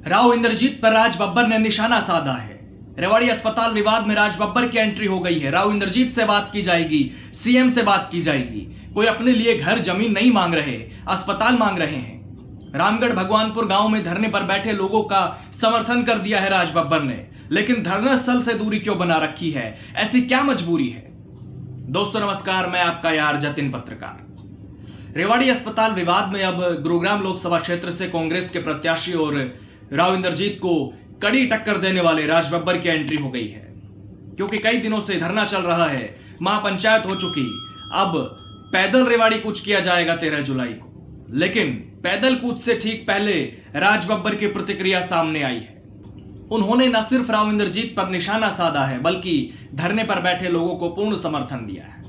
राव इंद्रजीत पर राज बब्बर ने निशाना साधा है। रेवाड़ी अस्पताल विवाद में राज बब्बर की एंट्री हो गई है। राव इंद्रजीत से बात की जाएगी, सीएम से बात की जाएगी। कोई अपने लिए घर जमीन नहीं मांग रहे, अस्पताल मांग रहे हैं। रामगढ़ भगवानपुर गांव में धरने पर बैठे लोगों का समर्थन कर दिया है राज बब्बर ने, लेकिन धरना स्थल से दूरी क्यों बना रखी है? ऐसी क्या मजबूरी है? दोस्तों नमस्कार, मैं आपका यार जतिन पत्रकार। रेवाड़ी अस्पताल विवाद में अब गुरुग्राम लोकसभा क्षेत्र से कांग्रेस के प्रत्याशी और राव इंद्रजीत को कड़ी टक्कर देने वाले राज बब्बर की एंट्री हो गई है। क्योंकि कई दिनों से धरना चल रहा है, महापंचायत हो चुकी, अब पैदल रेवाड़ी कूच किया जाएगा 13 जुलाई को। लेकिन पैदल कूच से ठीक पहले राज बब्बर की प्रतिक्रिया सामने आई है। उन्होंने न सिर्फ राव इंद्रजीत पर निशाना साधा है, बल्कि धरने पर बैठे लोगों को पूर्ण समर्थन दिया है।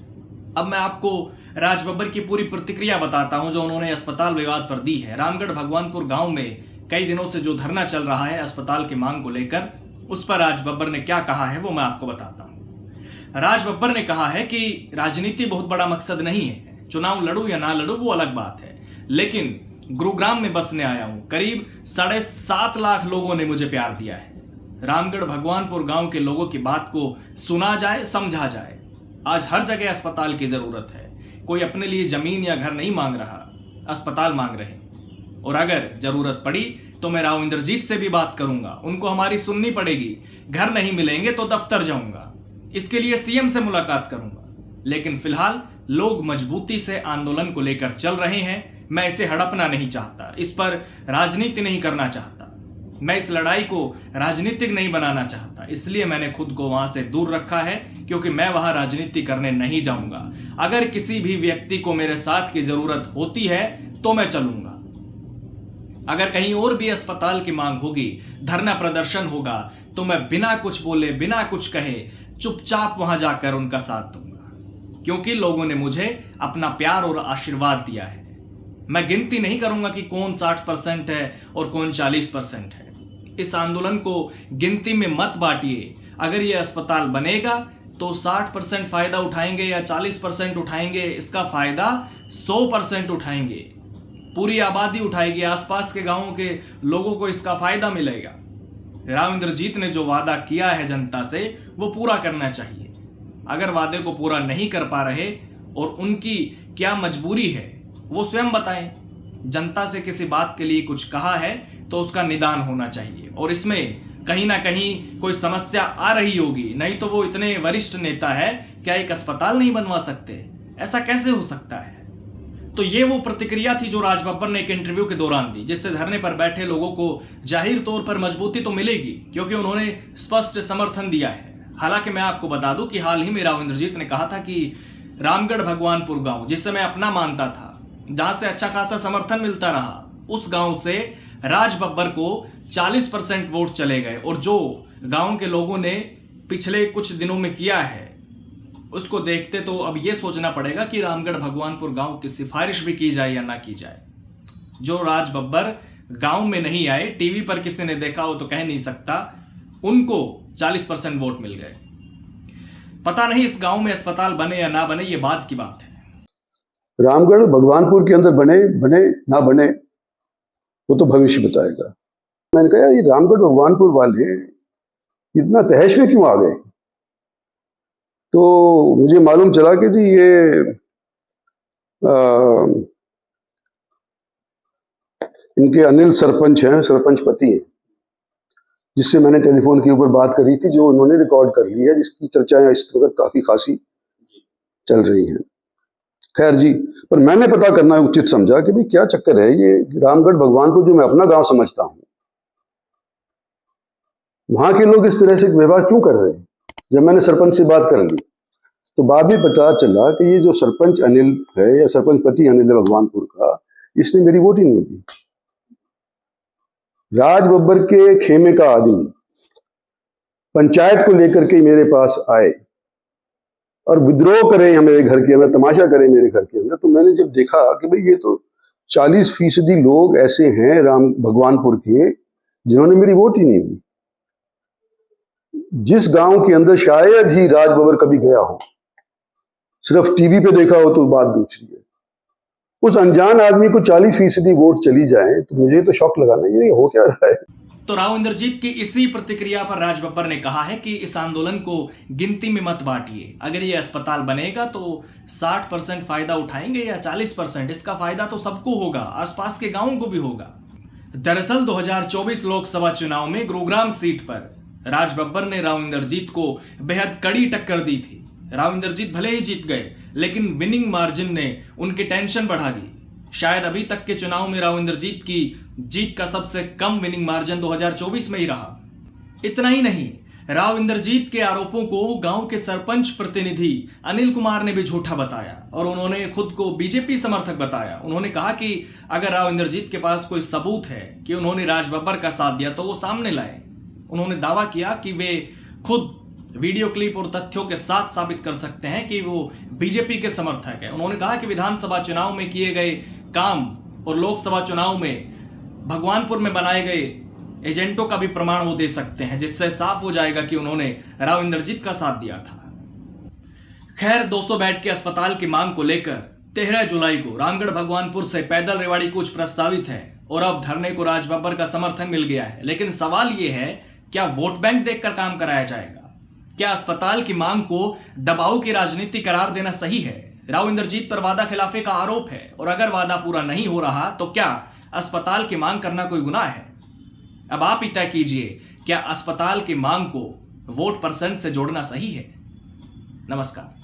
अब मैं आपको राज बब्बर की पूरी प्रतिक्रिया बताता हूं जो उन्होंने अस्पताल विवाद पर दी है। रामगढ़ भगवानपुर गांव में कई दिनों से जो धरना चल रहा है अस्पताल की मांग को लेकर, उस पर राज बब्बर ने क्या कहा है वो मैं आपको बताता हूं। राज बब्बर ने कहा है कि राजनीति बहुत बड़ा मकसद नहीं है, चुनाव लड़ूं या ना लड़ूं वो अलग बात है, लेकिन गुरुग्राम में बसने आया हूं। करीब 7.5 लाख लोगों ने मुझे प्यार दिया है। रामगढ़ भगवानपुर गांव के लोगों की बात को सुना जाए, समझा जाए। आज हर जगह अस्पताल की जरूरत है। कोई अपने लिए जमीन या घर नहीं मांग रहा, अस्पताल मांग रहे। और अगर जरूरत पड़ी तो मैं राव इंद्रजीत से भी बात करूंगा, उनको हमारी सुननी पड़ेगी। घर नहीं मिलेंगे तो दफ्तर जाऊंगा, इसके लिए सीएम से मुलाकात करूंगा। लेकिन फिलहाल लोग मजबूती से आंदोलन को लेकर चल रहे हैं। मैं इसे हड़पना नहीं चाहता, इस पर राजनीति नहीं करना चाहता, मैं इस लड़ाई को राजनीतिक नहीं बनाना चाहता। इसलिए मैंने खुद को वहां से दूर रखा है, क्योंकि मैं वहां राजनीति करने नहीं जाऊंगा। अगर किसी भी व्यक्ति को मेरे साथ की जरूरत होती है तो मैं चलूंगा। अगर कहीं और भी अस्पताल की मांग होगी, धरना प्रदर्शन होगा, तो मैं बिना कुछ बोले, बिना कुछ कहे चुपचाप वहां जाकर उनका साथ दूंगा। क्योंकि लोगों ने मुझे अपना प्यार और आशीर्वाद दिया है। मैं गिनती नहीं करूंगा कि कौन 60% है और कौन 40% है। इस आंदोलन को गिनती में मत बांटिए। अगर यह अस्पताल बनेगा तो 60% फायदा उठाएंगे या 40% उठाएंगे, इसका फायदा 100% उठाएंगे। पूरी आबादी उठाएगी, आसपास के गांवों के लोगों को इसका फायदा मिलेगा। राव इंद्रजीत ने जो वादा किया है जनता से, वो पूरा करना चाहिए। अगर वादे को पूरा नहीं कर पा रहे और उनकी क्या मजबूरी है वो स्वयं बताएं। जनता से किसी बात के लिए कुछ कहा है तो उसका निदान होना चाहिए, और इसमें कहीं ना कहीं कोई समस्या आ रही होगी। नहीं तो वो इतने वरिष्ठ नेता है, क्या एक अस्पताल नहीं बनवा सकते? ऐसा कैसे हो सकता है? तो ये वो प्रतिक्रिया थी जो राज बब्बर ने एक इंटरव्यू के दौरान दी, जिससे धरने पर बैठे लोगों को जाहिर तौर पर मजबूती तो मिलेगी, क्योंकि उन्होंने स्पष्ट समर्थन दिया है। हालांकि मैं आपको बता दूं कि हाल ही में राव इंद्रजीत ने कहा था कि रामगढ़ भगवानपुर गांव, जिससे मैं अपना मानता था, जहां से अच्छा खासा समर्थन मिलता रहा, उस गांव से राज बब्बर को 40% वोट चले गए। और जो गांव के लोगों ने पिछले कुछ दिनों में किया है, उसको देखते तो अब यह सोचना पड़ेगा कि रामगढ़ भगवानपुर गांव की सिफारिश भी की जाए या ना की जाए। जो राज बब्बर गांव में नहीं आए, टीवी पर किसी ने देखा हो तो कह नहीं सकता, उनको 40% वोट मिल गए। पता नहीं इस गांव में अस्पताल बने या ना बने, ये बात की बात है। रामगढ़ भगवानपुर के अंदर बने ना बने वो तो भविष्य बताएगा। मैंने कहा ये रामगढ़ भगवानपुर वाले इतना तहश में क्यों आ गए? तो मुझे मालूम चला कि जी ये इनके अनिल सरपंच हैं, सरपंच पति हैं, जिससे मैंने टेलीफोन के ऊपर बात करी थी, जो उन्होंने रिकॉर्ड कर ली है, जिसकी चर्चाएं इस वक्त काफी खासी चल रही हैं। खैर जी, पर मैंने पता करना उचित समझा कि भाई क्या चक्कर है ये रामगढ़ भगवानपुर, जो मैं अपना गांव समझता हूं, वहां के लोग इस तरह से व्यवहार क्यों कर रहे हैं? जब मैंने सरपंच से बात कर ली तो बाद भी पता चला कि ये जो सरपंच अनिल है या सरपंच पति अनिल है भगवानपुर का, इसने मेरी वोट ही नहीं दी। राज बब्बर के खेमे का आदमी पंचायत को लेकर के मेरे पास आए और विद्रोह करें मेरे घर के अंदर, तमाशा करें मेरे घर के अंदर। तो मैंने जब देखा कि भाई ये तो 40% लोग ऐसे हैं राम भगवानपुर के जिन्होंने मेरी वोट ही नहीं दी। जिस गांव के अंदर शायद ही राज बब्बर कभी गया हो, सिर्फ टीवी पे देखा हो तो बात दूसरी है, उस अनजान आदमी को 40% वोट चली जाए तो मुझे तो शौक लगा ना, ये हो क्या रहा है। तो राव इंद्रजीत की इसी प्रतिक्रिया पर राज बब्बर ने कहा है कि इस आंदोलन को गिनती में मत बांटिए। अगर ये अस्पताल बनेगा तो 60% फायदा उठाएंगे या 40%, इसका फायदा तो सबको होगा, आसपास के गांवों को भी होगा। दरअसल 2024 लोकसभा चुनाव में गुरुग्राम सीट पर राज बब्बर ने राव इंद्रजीत को बेहद कड़ी टक्कर दी थी। राव इंद्रजीत भले ही जीत गए, लेकिन विनिंग मार्जिन ने उनकी टेंशन बढ़ा दी। शायद अभी तक के चुनाव में राव इंद्रजीत की जीत का सबसे कम विनिंग मार्जिन 2024 में ही रहा। इतना ही नहीं, राव इंद्रजीत के आरोपों को गांव के सरपंच प्रतिनिधि अनिल कुमार ने भी झूठा बताया और उन्होंने खुद को बीजेपी समर्थक बताया। उन्होंने कहा कि अगर राव इंद्रजीत के पास कोई सबूत है कि उन्होंने राज बब्बर का साथ दिया तो वो सामने लाए। उन्होंने दावा किया कि वे खुद वीडियो क्लिप और तथ्यों के साथ साबित कर सकते हैं कि वो बीजेपी के समर्थक है। उन्होंने कहा कि विधानसभा चुनाव में किए गए काम और लोकसभा चुनाव में भगवानपुर में बनाए गए एजेंटों का भी प्रमाण वो दे सकते हैं, जिससे साफ हो जाएगा कि उन्होंने राव इंद्रजीत का साथ दिया था। खैर, 200 बेड के अस्पताल की मांग को लेकर 13 जुलाई को रामगढ़ भगवानपुर से पैदल रेवाड़ी कूच प्रस्तावित है और अब धरने को राज बब्बर का समर्थन मिल गया है। लेकिन सवाल यह है, क्या वोट बैंक देखकर काम कराया जाएगा? क्या अस्पताल की मांग को दबाव की राजनीति करार देना सही है? राव इंद्रजीत पर वादा खिलाफी का आरोप है और अगर वादा पूरा नहीं हो रहा तो क्या अस्पताल की मांग करना कोई गुनाह है? अब आप ही तय कीजिए, क्या अस्पताल की मांग को वोट परसेंट से जोड़ना सही है? नमस्कार।